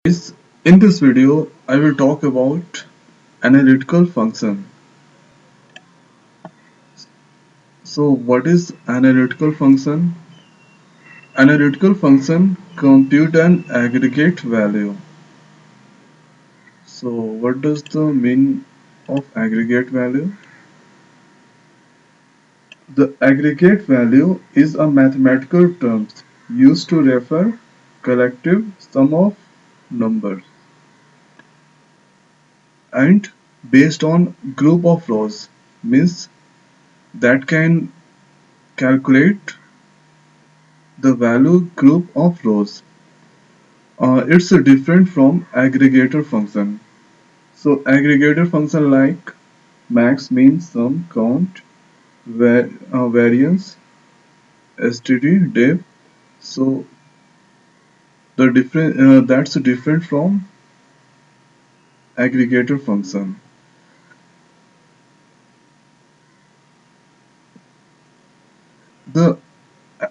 In this video, I will talk about analytical function. So, what is analytical function? Analytical function compute an aggregate value. So, what does the mean of aggregate value? The aggregate value is a mathematical term used to refer collective sum of numbers and based on group of rows means that can calculate the value group of rows. It's different from aggregator function. So aggregator function like max, mean, sum, count, variance, std, diff. So the different that's different from aggregator function. The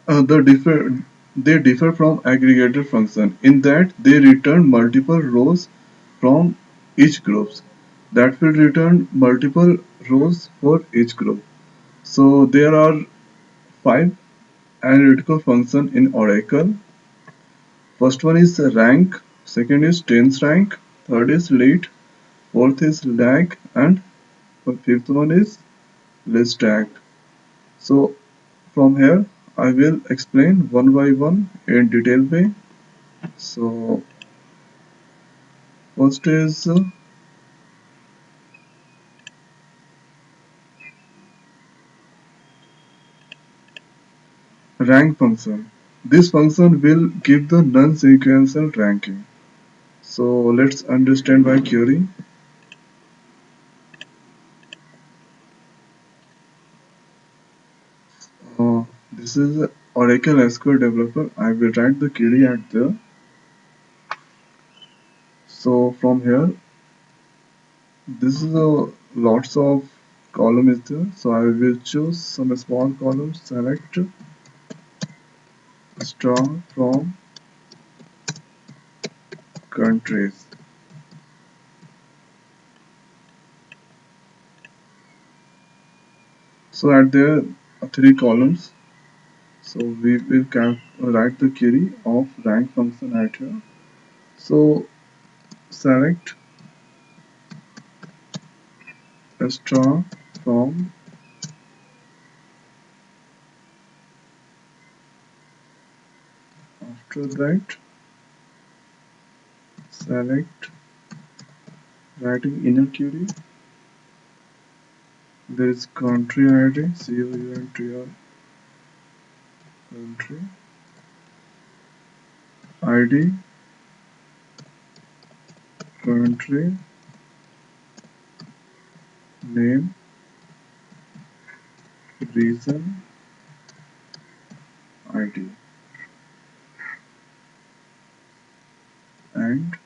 the differ they differ from aggregator function in that they return multiple rows from each groups that will return multiple rows for each group. So there are five analytical functions in Oracle. First one is rank, second is tens rank, third is lead, fourth is lag, and the fifth one is LISTTAG. So from here I will explain one by one in detailed way. So first is rank function. This function will give the non-sequential ranking. So let's understand by query. This is Oracle SQL developer. I will write the query at there. So from here, this is a lots of column is there. So I will choose some small columns. Select star from countries. So at there are three columns. So we will write the query of rank function at here. So select a star from after that select writing inner query. There is country ID, COUNTR country ID, country name, region ID, and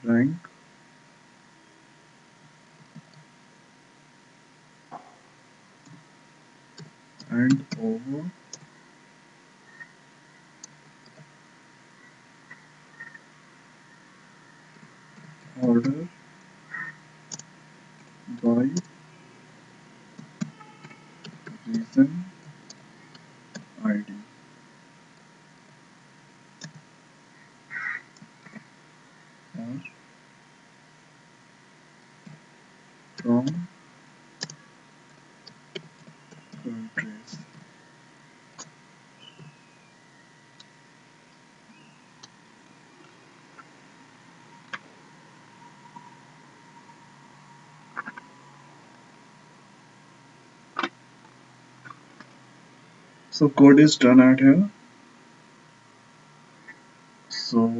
rank and over order by region ID or from countries. So code is done at here. So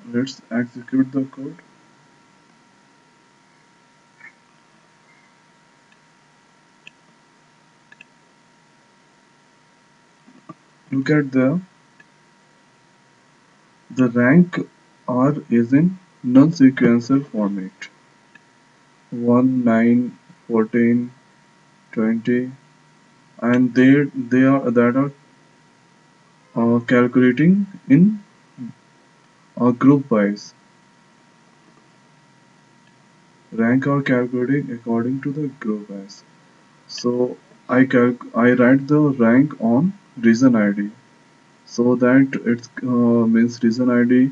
let's execute the code. Look at the rank R is in non-sequential format. 1, 9, 14, 20, and they are that are calculating in group wise. Rank are calculated according to the group wise. So I write the rank on reason ID, so that it means reason ID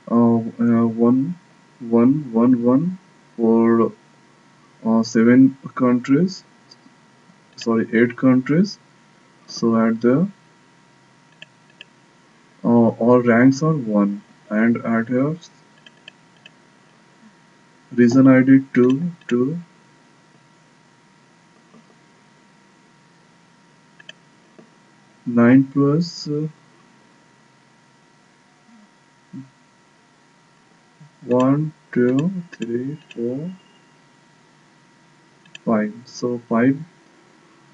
1111 for 7 countries, sorry, 8 countries. So at the all ranks are 1, and at here reason ID 2 9 plus 1 2 3 4 5. So 5,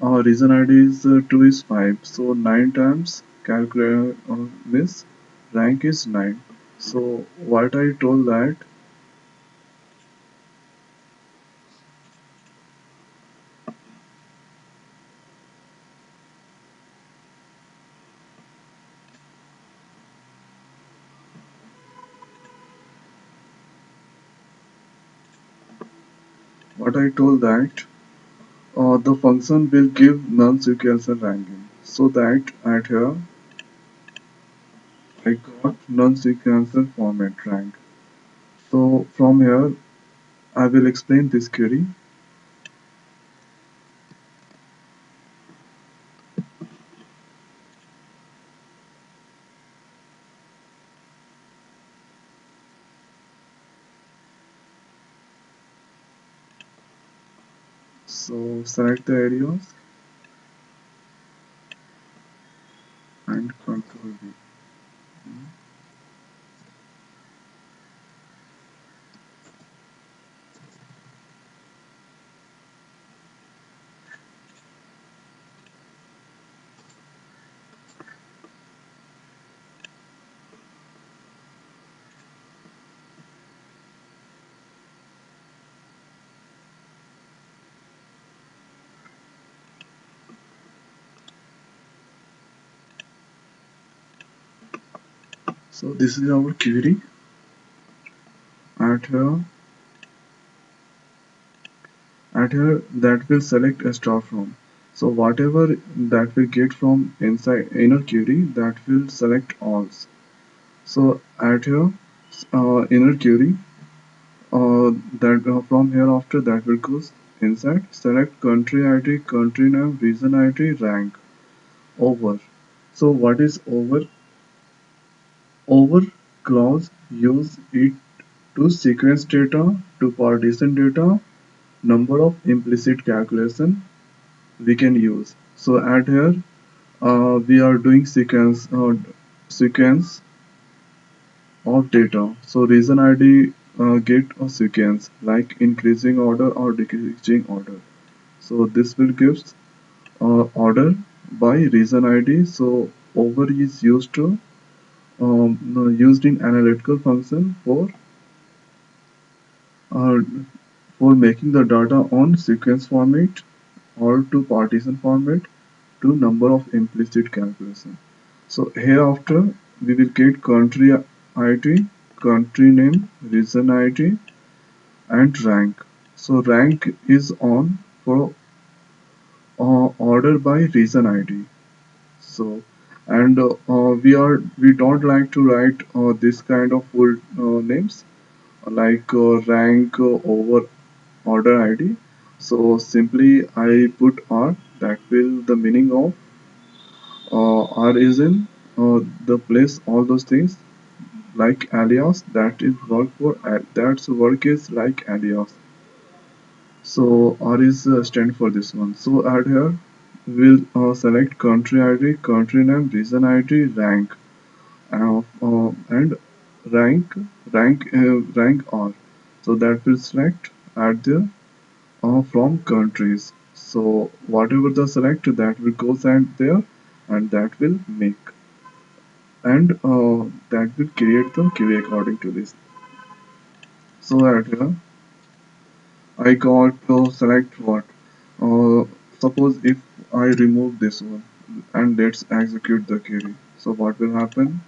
reason ID is 2 is 5. So 9 times calculate means rank is 9. So what I told that the function will give non-sequential ranking. So that at here I got non-sequential format rank. So from here I will explain this query. So select the areas and control V. So this is our query. At here, at here that will select a star from. So whatever that we get from inside inner query, that will select alls. So at here inner query, that from here after that will goes inside select country ID, country name, region ID, rank, over. So what is over? Over clause use it to sequence data, to partition data, number of implicit calculation we can use. So at here we are doing sequence of data. So reason ID get a sequence like increasing order or decreasing order. So this will give order by reason ID. So over is used to no, used in analytical function uh, for making the data on sequence format or to partition format to number of implicit calculation. So hereafter we will get country ID, country name, region ID, and rank. So rank is on for order by region ID. So and we don't like to write this kind of full names like rank over order ID. So simply I put R, that will the meaning of R is in the place all those things like alias, that is work for that's work is like alias. So R is stand for this one. So add here we'll select country ID, country name, region ID, rank, and rank R. So that will select at the from countries. So whatever the select that will goes and there, and that will make, and that will create the query according to this. So at here I got to select what. Suppose if I remove this one and let's execute the query. So what will happen?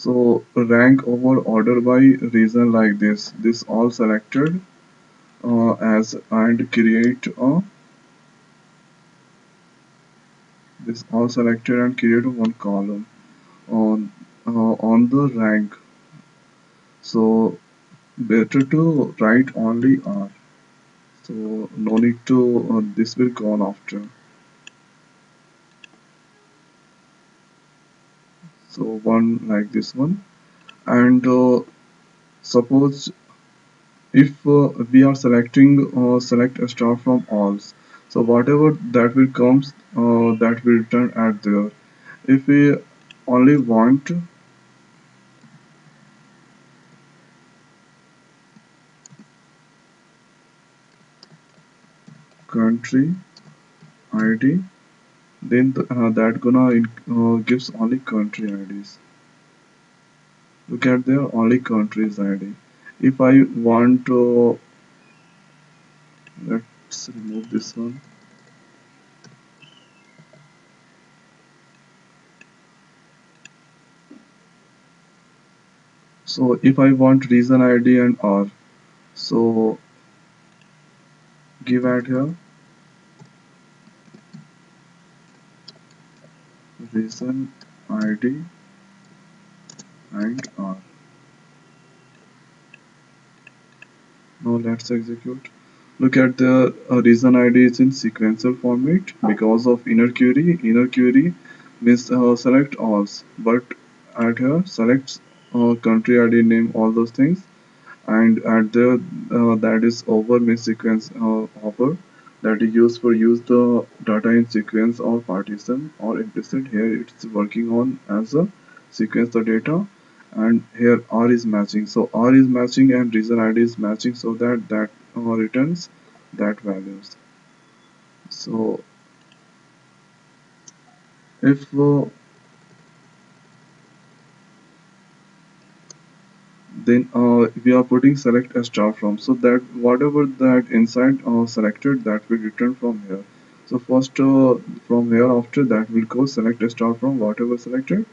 So rank over order by reason like this. This all selected as and create a this all selected and create one column on the rank. So better to write only R. So no need to this will go on after. So one like this one. And suppose if we are selecting select a star from alls, so whatever that will comes that will return at there. If we only want country ID, then that gonna gives only country IDs. Look at there only countries ID. If I want to, let's remove this one. So if I want region ID and R, so give at here region ID and R. Now let's execute. Look at the reason ID is in sequential format because of inner query. Inner query means select alls, but at here select country ID name all those things, and at the that is over means sequence over that is used for use the data in sequence or partition or implicit. Here it's working on as a sequence the data, and here R is matching. So R is matching and reason ID is matching, so that returns that values. So if then we are putting select a star from, so that whatever that inside selected that will return from here. So first from here after that will go select a star from whatever selected,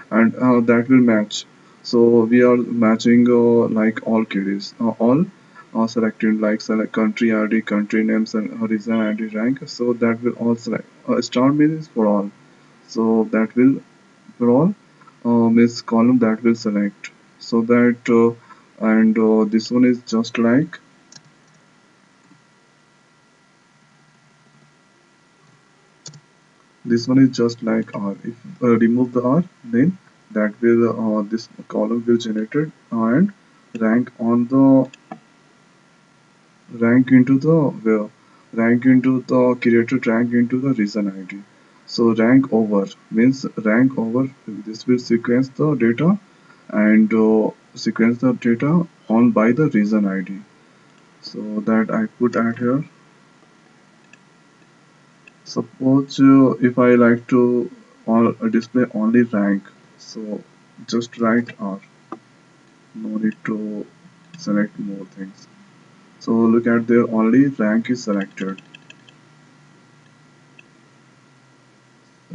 and that will match. So we are matching like all queries all selected like select country ID, country names, and region ID rank. So that will all select star means for all, so that will for all is column that will select, so that and this one is just like this one is just like R. If remove the R, then that will this column will generated and rank on the rank into the where rank into the created rank into the reason ID. So rank over means rank over. This will sequence the data and sequence the data on by the reason ID. So that I put at here. Suppose if I like to display only rank, so just write R. No need to select more things. So look at there only rank is selected.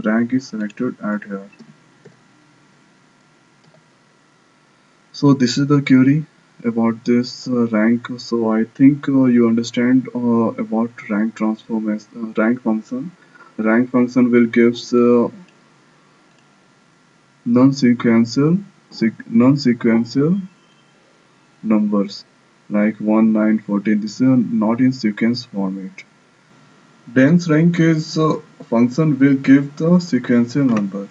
Rank is selected at here. So this is the query about this rank. So I think you understand about rank transform as rank function. Rank function will gives non-sequential non-sequential numbers like 1, 9, 14. This is not in sequence format. Dense rank is function will give the sequential number.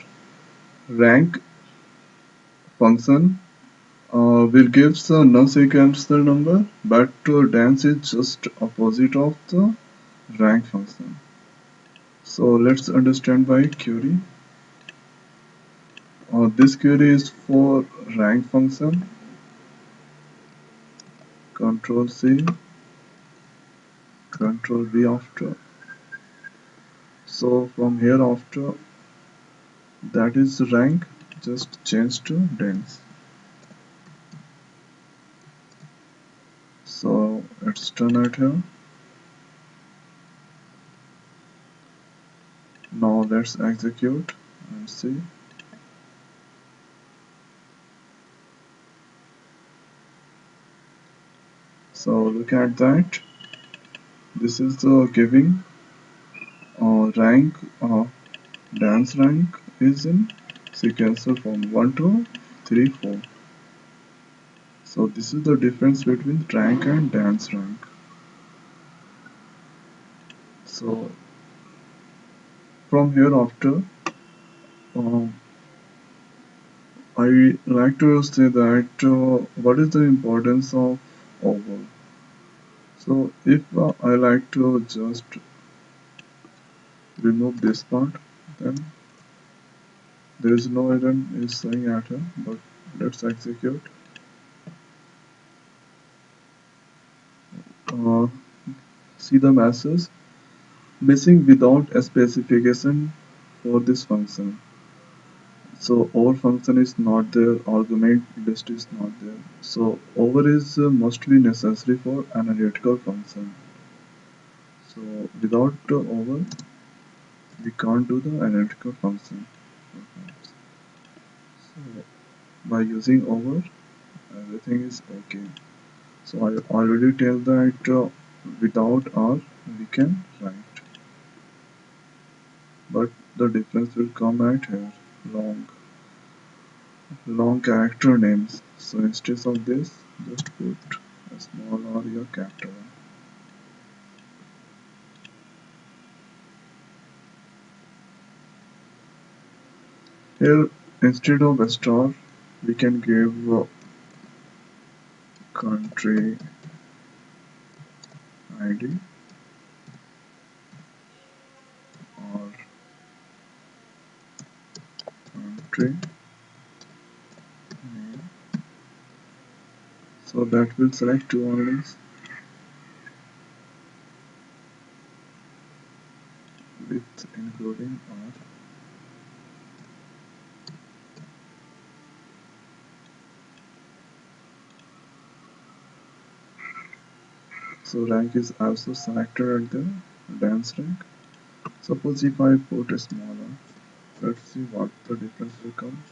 Rank function will give the non-sequential number, but dense is just opposite of the rank function. So let's understand by query. This query is for rank function. Control C, Control V after. So from here after that is rank, just change to dense. So it's done right here. Now let's execute and see. So look at that. This is the giving rank. Dance rank is in sequential form 1, 2, 3, 4. So this is the difference between rank and dance rank. So from here after, um, I like to say that what is the importance of over. So if I like to just remove this part, then there is no error is saying at here, but let's execute. Uh, See the message missing without a specification for this function. So over function is not there, argument list is not there. So over is must be necessary for analytical function. So without over, we can't do the analytical function. So by using over, everything is okay. So I already tell that without R we can write, but the difference will come at here. Long character names. So instead of this, just put a small or your capital one. Here, instead of a star, we can give country ID or country name. So that will select two only with including R. So rank is also selected at the dance rank. Suppose if I put a smaller, let's see what the difference will come.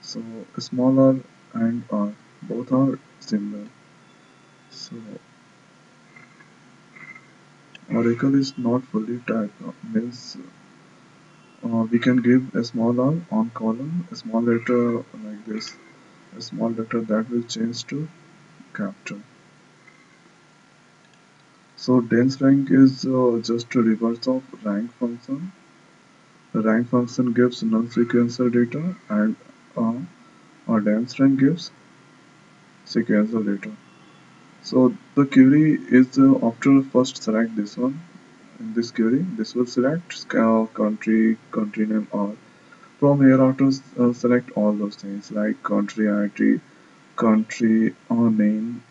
So smaller and R both are similar. So Oracle is not fully typed, means we can give a small r on column, a small letter like this, a small letter that will change to capital. So dense rank is just a reverse of rank function. The rank function gives non-sequential data and a dense rank gives sequential data. So the query is after first select this one. In this query, this will select country name or from here on to select all those things like country ID, country name,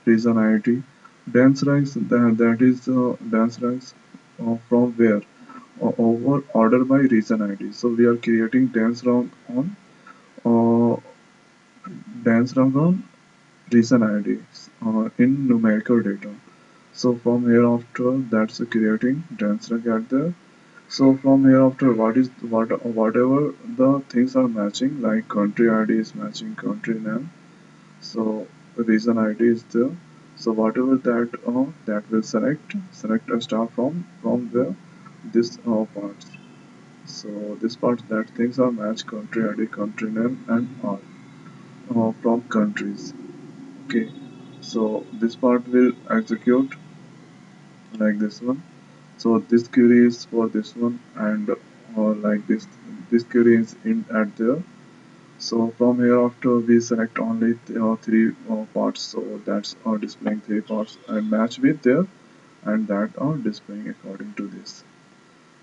region ID, dance ranks that is dance ranks from where over order by region ID. So we are creating uh, dance rank on region ID in numerical data. So from here after that's creating dance rank at the. So from here after whatever the things are matching like country ID is matching country name. So the region ID is there. So whatever that will select a star from the this parts. So this part that things are match country ID, country name and all from countries. Okay. So this part will execute like this one. So this query is for this one and like this query is in at there. So from here after we select only three parts. So that's displaying three parts and match with there and that are displaying according to this.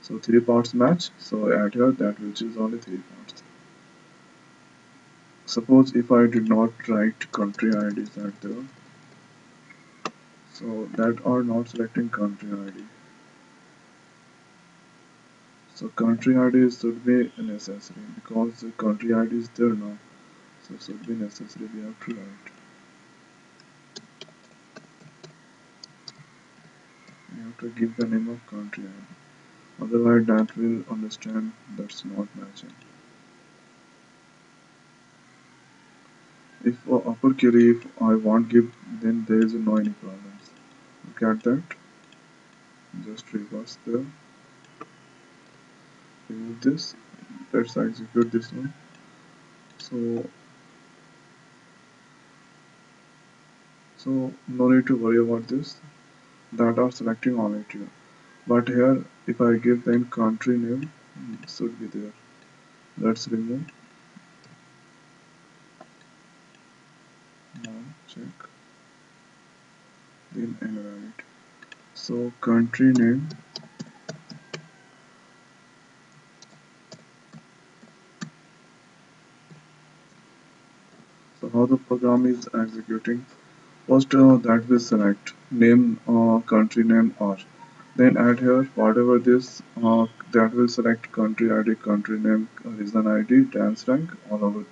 So three parts match. So at here that will choose only three parts. Suppose if I did not write country IDs at there. So that are not selecting country ID. So country ID should be necessary because the country ID is there now. So should be necessary we have to write. We have to give the name of country ID. Otherwise that will understand that's not matching. if upper query if I want give, then there is no any problems. Look at that. Just reverse there. Remove this. Let's execute this one. So no need to worry about this. That are selecting only two. But here if I give then country name should be there. Let's remove. Now check. Then invalid. So country name. So how the program is executing. First that will select name, country name or. Then add here whatever this that will select country ID, country name, region ID, dance rank, all over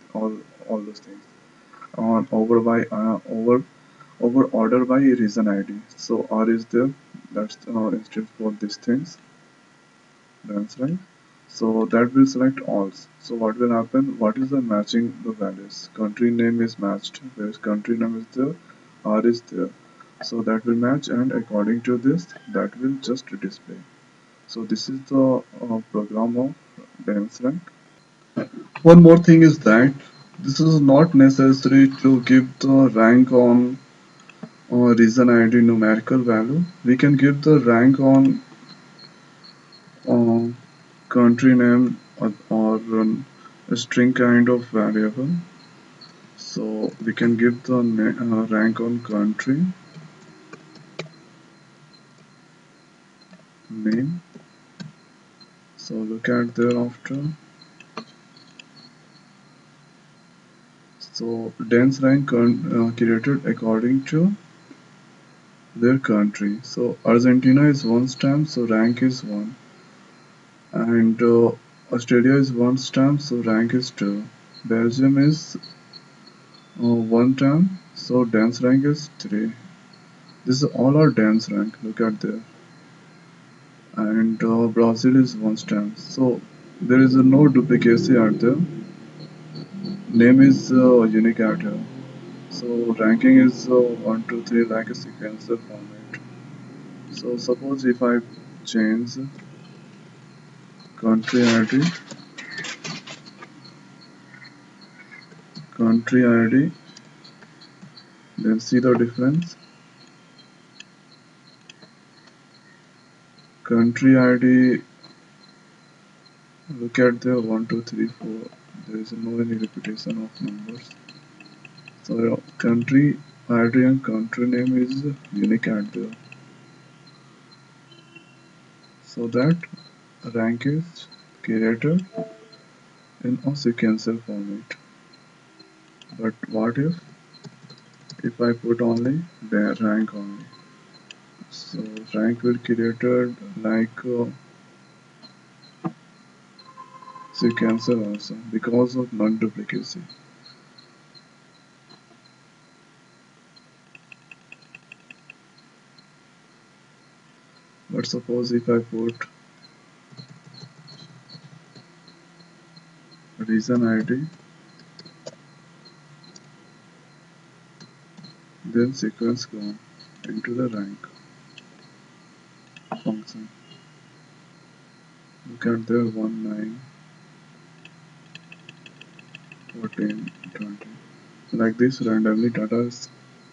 all those things. On over order by region ID. So R is there. That's instead for these things. Dance rank. So that will select all. So what will happen? What is the matching the values? Country name is matched. Where is country name is there? R is there. So that will match, and according to this, that will just display. So this is the program of dance rank. One more thing is that this is not necessary to give the rank on region ID numerical value. We can give the rank on uh, country name or a string kind of variable. So we can give the rank on country name. So look at thereafter. So dense rank created according to their country. So Argentina is one stamp, so rank is one, and Australia is one stamp, so rank is two. Belgium is one stamp, so dense rank is three. This is all our dense rank. Look at there, and Brazil is one stamp, so there is no duplicacy out there. Name is unique out here. So ranking is 1, 2, 3 like a sequential format. So suppose if I change country ID, country ID, then see the difference. Country ID, look at the 1, 2, 3, 4. There is no any repetition of numbers. So country ID and country name is unique at there. So that rank is created in a sequential format. But what if I put only the rank only? So rank will created like sequential also because of non-duplicacy. But suppose if I put region ID, then sequence gone into the rank function. Look at there 1, 9, 14, 20. Like this randomly data is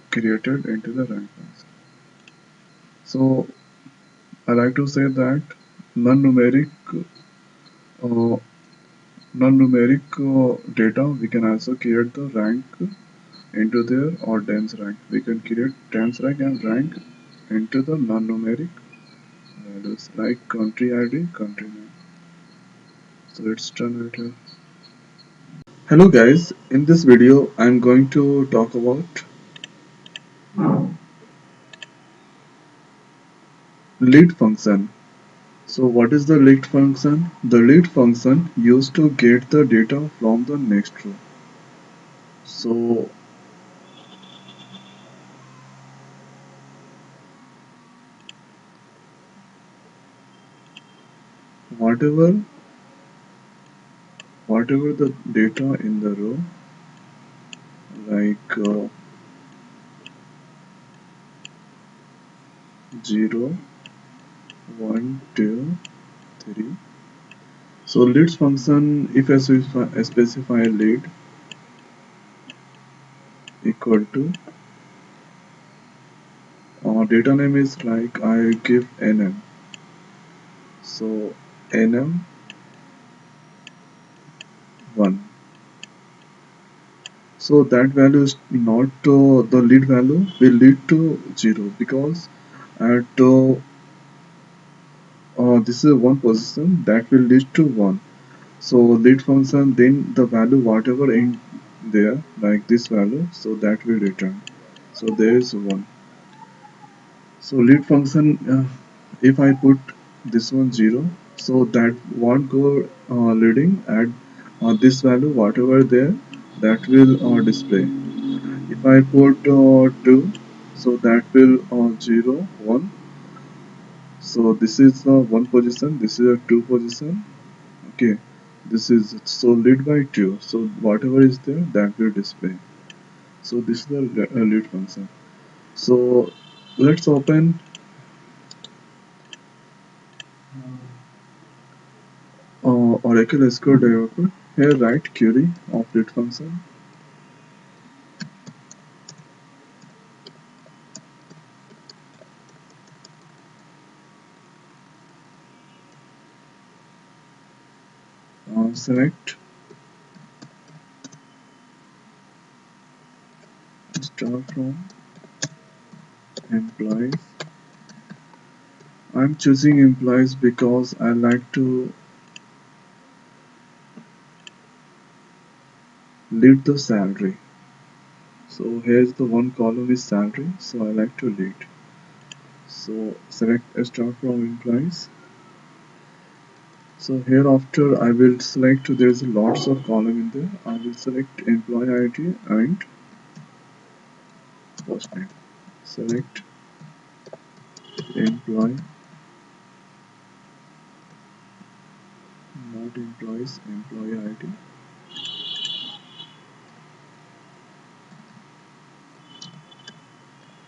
created into the rank function. So I like to say that non-numeric uh, non-numeric data we can also create the rank into there or dense rank. We can create dense rank and rank into the non-numeric values like country ID, country name. So it's done right here. Hello guys, in this video I'm going to talk about lead function. So what is the lead function? The lead function used to get the data from the next row. So whatever whatever the data in the row, like 0, 1, 2, 3. So leads function, if I specify lead equal to data name is like I give nm. So nm 1. So that value is not the lead value will lead to 0 because at this is one position that will lead to 1. So lead function then the value whatever in there like this value so that will return. So there is 1. So lead function if I put this one 0 so that won't go leading at this value whatever there that will display. If I put 2 so that will 0 1. So this is 1 position, this is a 2 position. Okay, this is so lead by 2 so whatever is there that will display. So this is the lead function. So let's open Oracle SQL developer. Here write query of lead function. Select start from employees. I'm choosing employees because I like to lead the salary. So here's the one column is salary, so I like to lead. So select start from employees. So hereafter I will select there's lots of column in there. I will select employee ID and first name. Select employee, not employees, employee ID.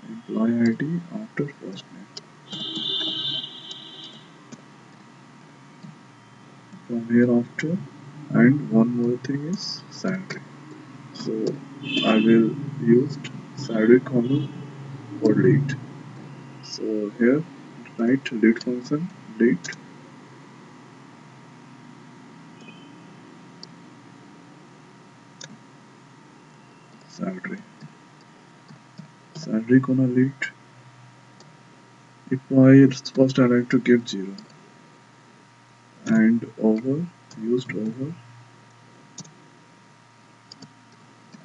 Employee ID after first name. From hereafter and one more thing is salary. So I will use salary column for lead. So here write lead function lead salary. Salary gonna lead. If I first I like to give 0 and over used over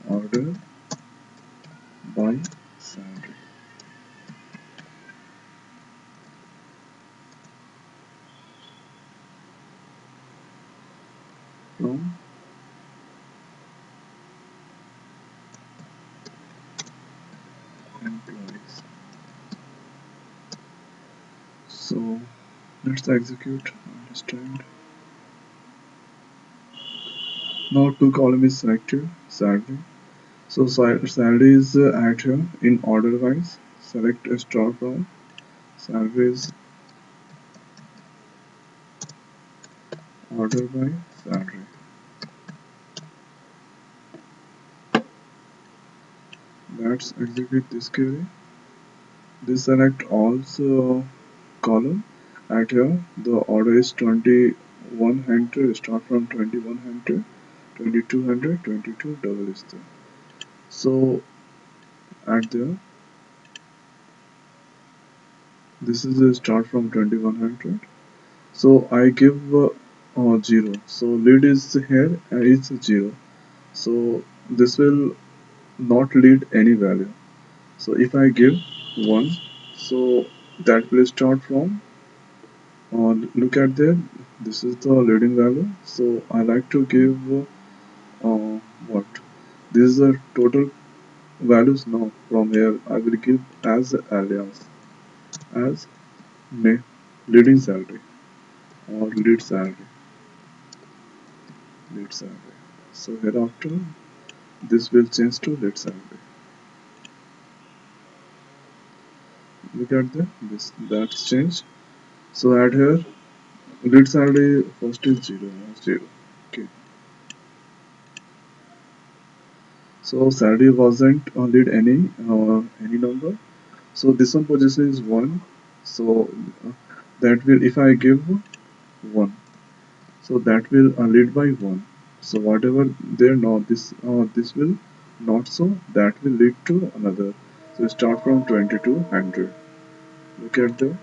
order by salary from employees. So let's execute understand. Now two column is selected salary. So salary is add here in order wise. Select a star from salary is order by salary. Let's execute this query. This select all column. At here the order is 2100 start from 2100, 2200, 22 double is there. So at there this is a start from 2100. So I give 0. So lead is here and it's 0. So this will not lead any value. So if I give 1, so that will start from look at there. This is the leading value. So I like to give what? This is the total values now. From here I will give as alias as leading salary or lead salary. So hereafter this will change to lead salary. Look at that's changed. So add here lead salary first is 0. Okay. So salary wasn't lead any number. So this one position is 1. So uh, that will if I give 1. So that will lead by 1. So whatever there now this will not, so that will lead to another. So start from 20 to 100. Look at the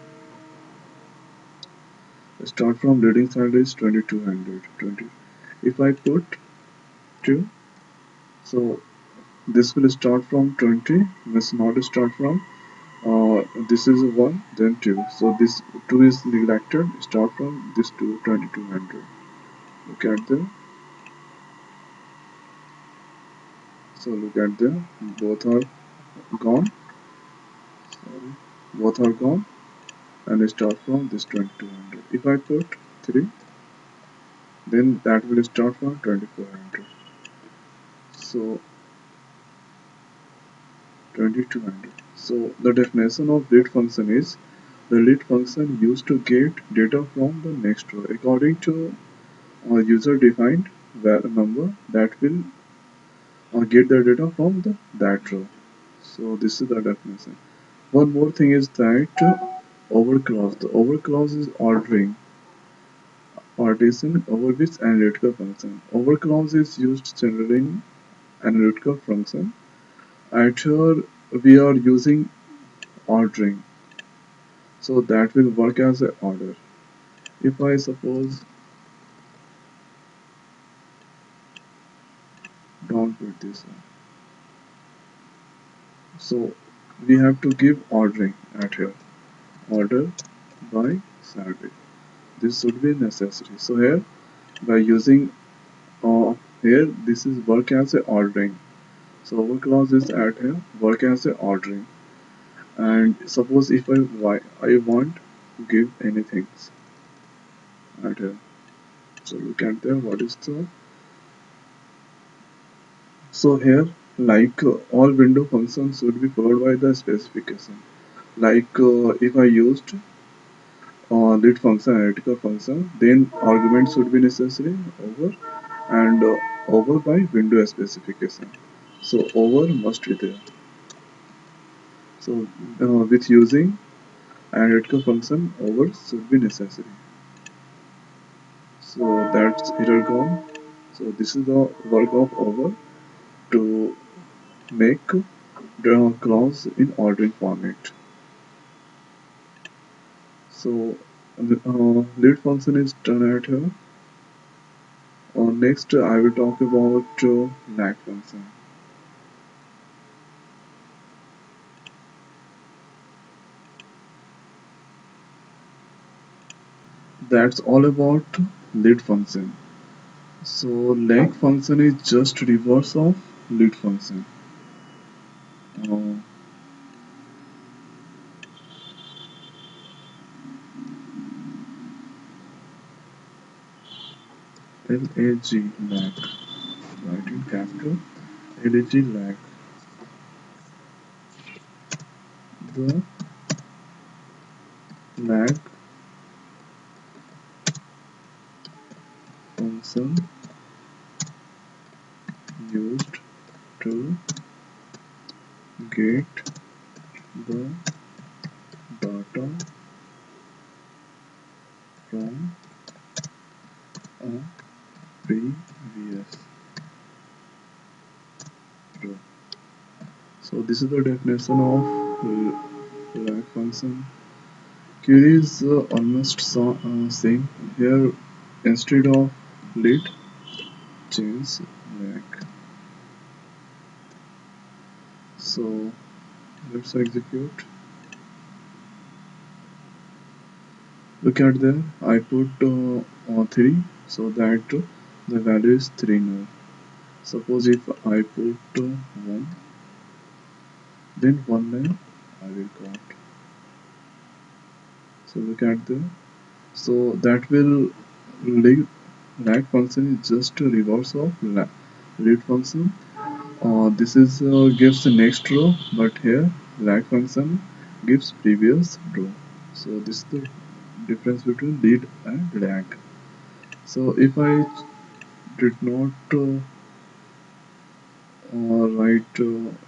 start from leading salary is 2200 20. If I put 2, so this will start from 20, must not start from this is 1 then 2, so this 2 is neglected, start from this 2 2200. Look at the so look at the both are gone. Sorry, both are gone, and start from this 2200. If I put 3, then that will start from 2400. So 2200. So the definition of lead function is the lead function used to get data from the next row according to a user defined number that will get the data from that row. So this is the definition. One more thing is that overclause. The overclause is ordering partition over which analytical function. Overclause is used generally in analytical function. At here we are using ordering, so that will work as a order. If I suppose don't put this one, so we have to give ordering at here, order by salary. This should be necessary. So here by using here this is work as a ordering. So our clause is at here work as a ordering. And suppose if I want to give anything at here. So look at there what is the so here like all window functions should be followed by the specification. Like if I used lead function analytical function, then argument should be necessary over and over by window specification. So over must be there. So with using analytical function, over should be necessary. So that's error gone. So this is the work of over to make the clause in ordering format. So lead function is done at here. Next I will talk about lag function. That's all about lead function. So lag function is just reverse of lead function. Uh, LAG lag, right in capital. LAG lag. The lag function used to get the data from a previous row. So this is the definition of lag function. Query is almost same here. Instead of lead, change lag. So let's execute. Look at there. I put 3 so that the value is 3 now. Suppose if I put 1, then 1 line I will got. So look at there. So that will lead lag function is just a reverse of lead function. This is gives the next row, but here lag function gives previous row. So this is the difference between lead and lag. So if I did not write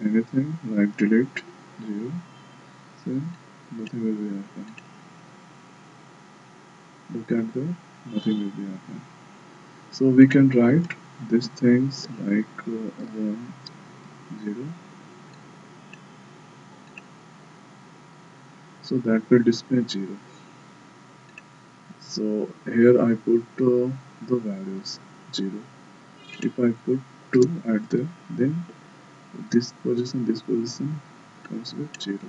anything like delete 0, then nothing will be happen. Look at the nothing will be happen. So we can write these things like 1 0, so that will display 0. So here I put the values 0. If I put 2 at there, then this position comes with 0.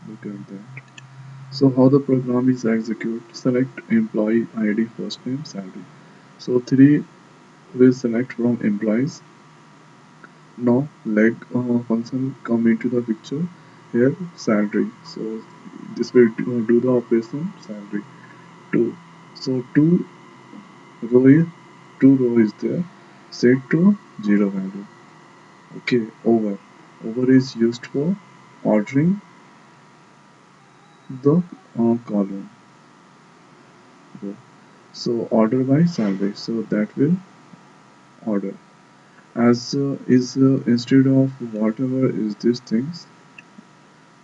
Look at that. So how the program is executed? Select employee ID, first name, salary. So 3 will select from employees. Now leg function come into the picture. Here salary. So this will do the operation salary. 2. So 2 row is 2 row is there. Set to 0 value. Okay, over. Over is used for ordering the column row. So order by salary. So that will order. As is instead of whatever is these things,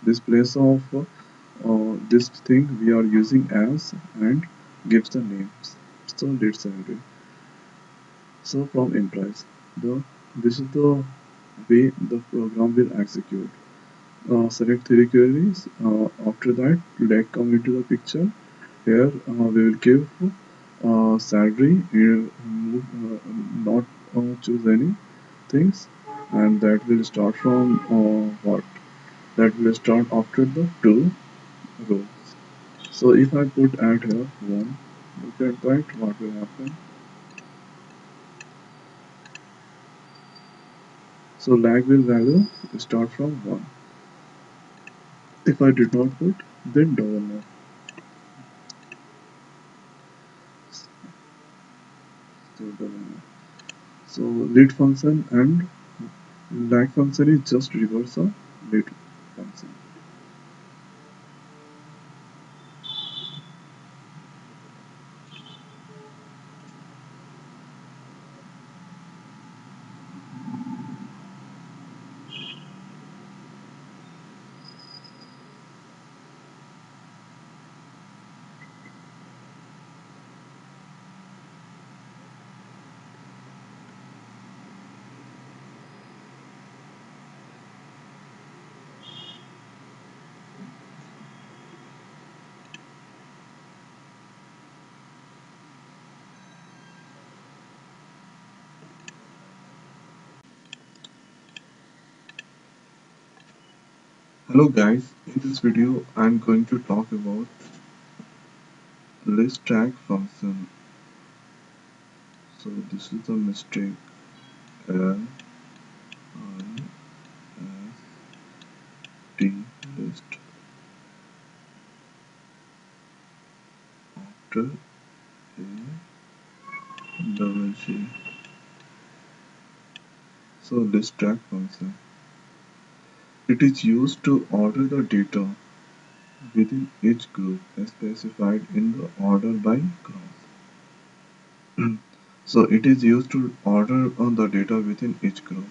this place of this thing we are using as and gives the names. So let's salary. So from employees, the this is the way the program will execute. Select three queries. After that, leg come into the picture. Here we will give salary. Here, not choose any things, and that will start from what? That will start after the two rows. So if I put add here 1, look at that, what will happen? So lag will value start from 1. If I did not put, then double no. So double no. So lead function and lag function is just reverse of lead function. Hello guys, in this video I'm going to talk about list tag function. So this is the mistake. L I S T list after a double G. So list tag function. It is used to order the data within each group specified in the order by clause. So it is used to order on the data within each group.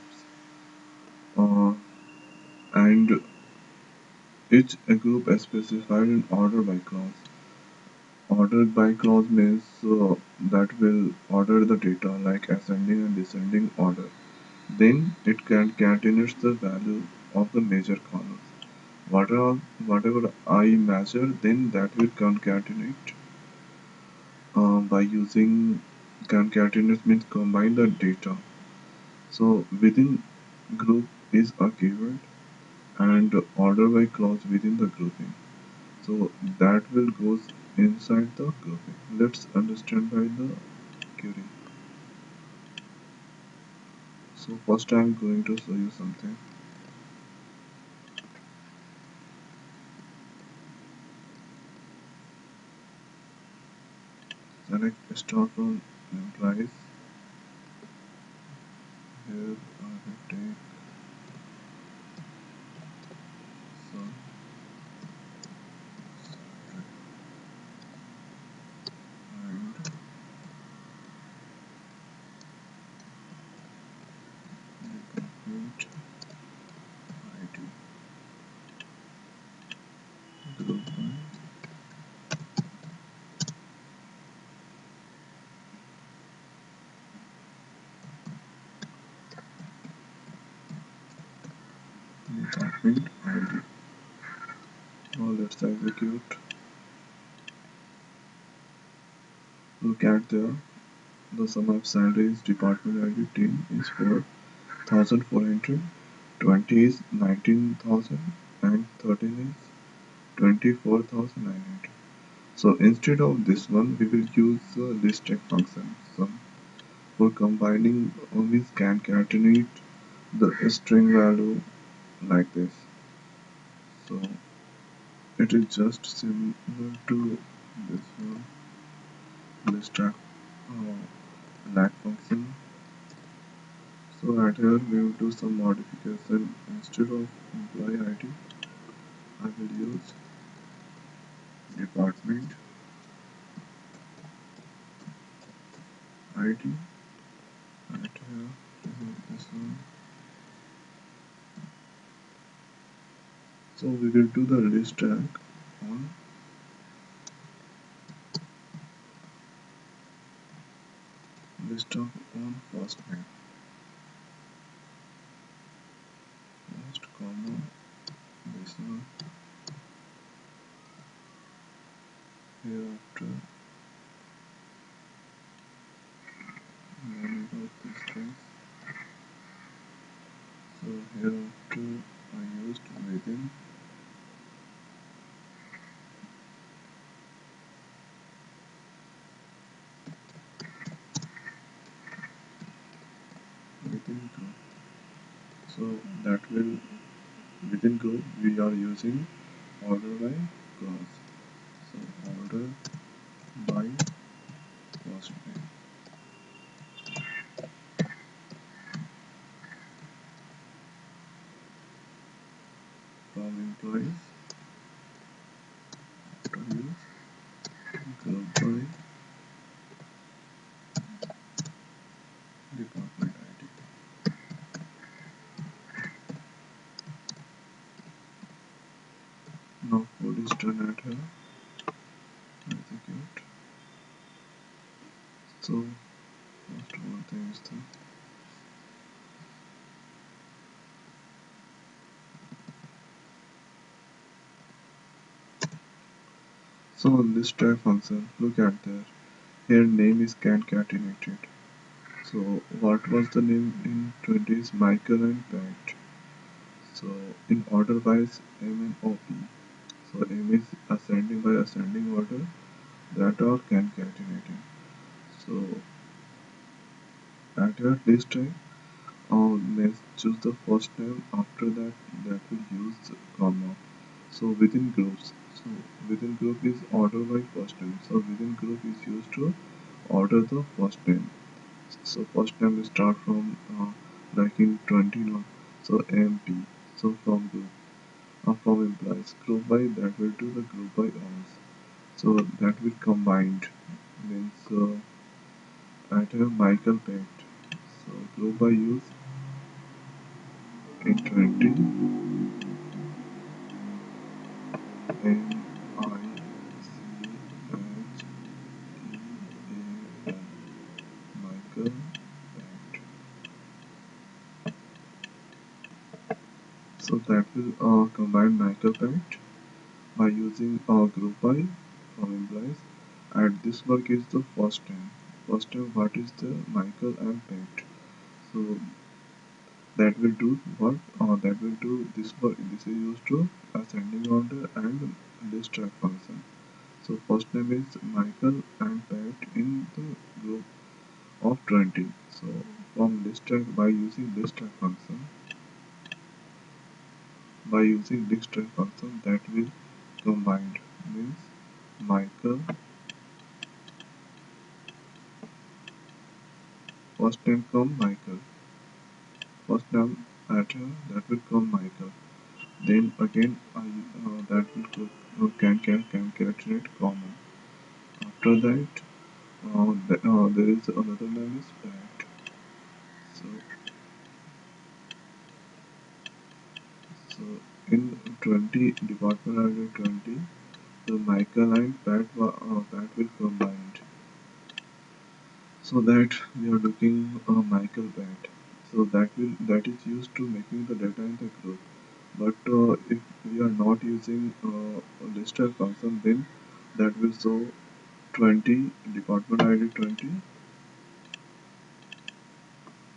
And each group specified in order by clause. Ordered by clause means that will order the data like ascending and descending order. Then it can contains the value of the major columns. Whatever I measure, then that will concatenate by using concatenate means combine the data. So within group is a keyword and order by clause within the grouping. So that will goes inside the grouping. Let's understand by the query. So first I'm going to show you something. Select start from employees. ID group by department ID. Now let's execute. Look at the sum of salaries department ID 10 is 4,400, 20 is 19,000 and 13 is 24,900. So instead of this one we will use the LISTTAG function. So for combining we can concatenate the string value like this. So it is just similar to this one LISTTAG lag function. So right here we will do some modification. Instead of employee ID, I will use department ID. Right here, remove this one. So we will do the list tag on list of on first name, first comma this one. Hereafter, name of this thing. So hereafter, I used within group. So that will within group we are using order by clause. So order by first name from employees to use group by department ID. Now code is done at here. Execute. So first one thing is the so list tag function. Look at there. Here name is concatenated. So what was the name in 20s? Michael and Pat. So in order wise M and OP. So M is ascending by ascending order that are concatenating. So at your list tag let's choose the first name. After that will use comma. So within groups. So within group is order by first name. So within group is used to order the first name. So first name will start from like in 20 now. So MP. So from group from implies group by that will do the group by ours. So that will combined means at Michael Pet. So group by use in 20 M I C H E A N Michael Pet. So that will combine Michael Pet by using group by from implies. And this work is the first name. First name what is the Michael and Pet. So that will do what that will do this work. This is used to ascending order and list track function. So first name is Michael and Pat in the group of 20. So from list track by using list track function that will combined means Michael first name come Michael first name at that will come Michael. Then again that will can calculate comma. After that there is another name is Pat. So 20 department ID 20, the Michael and Pat will combined. So that we are looking a Michael Pat. So that is used to making the data in the group. But if we are not using a lister function, then that will show 20 department ID 20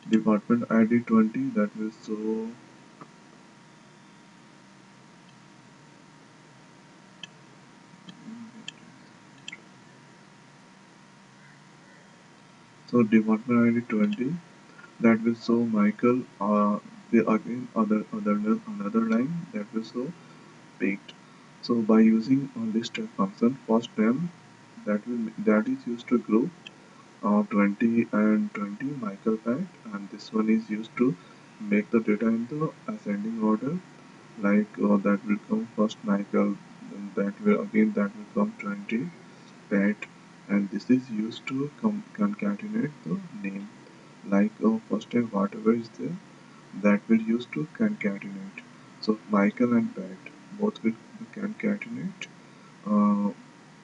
department ID 20 that will show. So department ID 20 that will show Michael. The again another line that will show picked. So by using a list function, first name that is used to group 20 and 20 Michael fact, and this one is used to make the data in the ascending order. Like that will come first Michael, then that will come 20 Pat, and this is used to concatenate the name. Like first time whatever is there, that will use to concatenate. So Michael and Pat both will concatenate uh,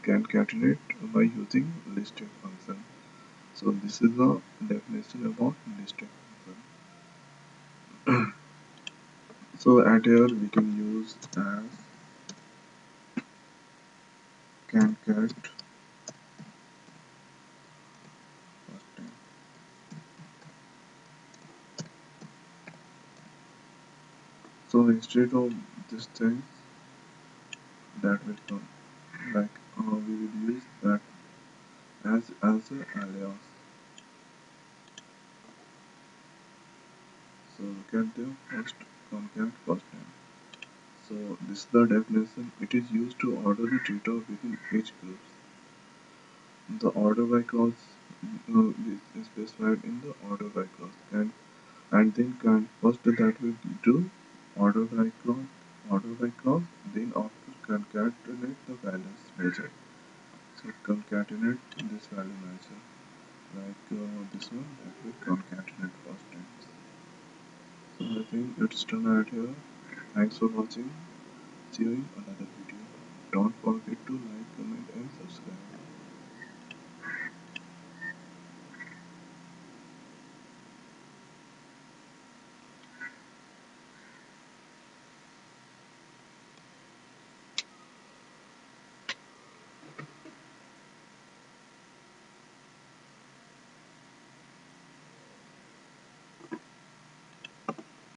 concatenate by using listed function. So this is the definition about listed function. So at here we can use as concat first time. So instead of this thing that will come, like we will use that as a alias. So look at the first concat first name. So this is the definition. It is used to order the data within each group. The order by clause is specified in the order by clause, and then can first that will do order by clause, then after concatenate the values measure. So concatenate this value measure, like this one that will concatenate first times. So I think it's done right here. Thanks for watching. See you in another video. Don't forget to like, comment and subscribe.